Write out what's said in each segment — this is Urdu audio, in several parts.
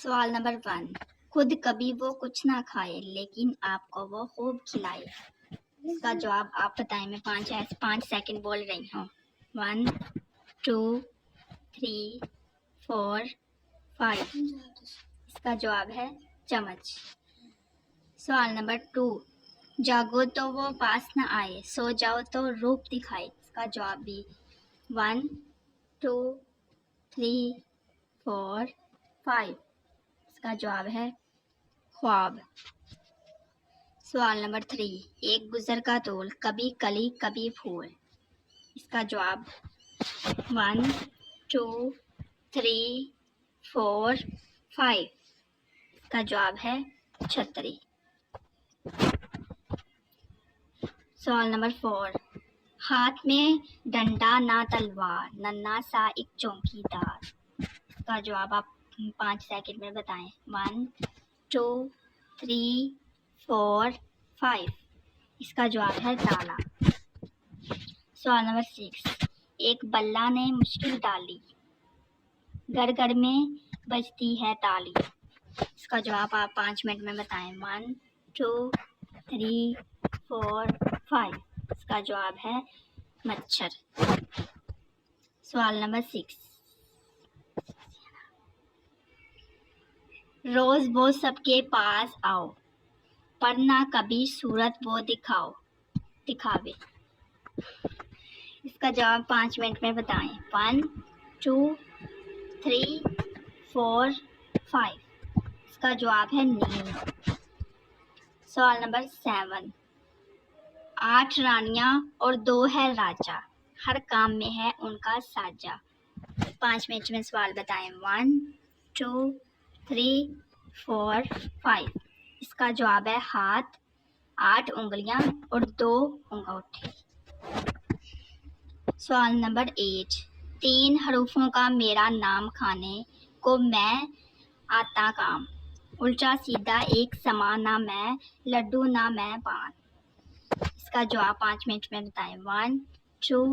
سوال نمبر 1، خود کبھی وہ کچھ نہ کھائے لیکن آپ کو وہ خوب کھلائے. اس کا جواب آپ بتائیں. میں 5 سیکنڈ بول رہی ہوں. 1 2 3 4 5. اس کا جواب ہے چمچ. سوال نمبر 2، جاگو تو وہ پاس نہ آئے، سو جاؤ تو روپ دکھائے. اس کا جواب بھی 1 2 3 4 5. اس کا جواب ہے خواب. سوال نمبر 3، ایک گزر کا طول، کبھی کلی کبھی پھول. اس کا جواب 1 2 3 4 5. اس کا جواب ہے چھتری. سوال نمبر 4، ہاتھ میں ڈنڈا نہ تلوار، ننھا سا ایک چوکی دار. اس کا جواب آپ 5 سیکنڈ میں بتائیں. 1 2 3 4 5. اس کا جواب ہے تالا. سوال نمبر 6، ایک بلّا نے مشکل ڈالی، گھر گھر میں بجتی ہے تالی. اس کا جواب آپ 5 منٹ میں بتائیں. 1 2 3 4 5. اس کا جواب ہے مچھر. سوال نمبر 6، روز وہ سب کے پاس آؤ، پر نہ کبھی صورت وہ دکھاوے. اس کا جواب 5 منٹ میں بتائیں. 1 2 3 4 5. اس کا جواب ہے نیند. سوال نمبر 7، 8 رانیاں اور 2 ہے راجا، ہر کام میں ہے ان کا ساجا. 5 منٹ میں سوال بتائیں. 1 2 3 4 5. اس کا جواب ہے ہاتھ، 8 انگلیاں اور 2 انگوٹھے. سوال نمبر 8، 3 حروفوں کا میرا نام، کھانے کو میں آتا کام، الٹا سیدھا ایک سما، نہ میں لڈو نہ میں پان. اس کا جواب 5 منٹ میں بتائیں. 1 2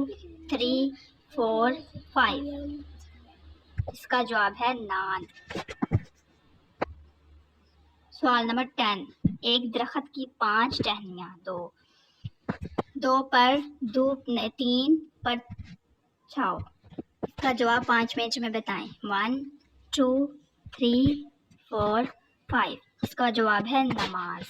3 4 5. اس کا جواب ہے نان. سوال نمبر 10، ایک درخت کی 5 ٹہنیاں، 2 پر دھوپ، 3 پر چھاؤ. اس کا جواب 5 منٹ میں بتائیں. 1 2 3 4 5. اس کا جواب ہے نماز.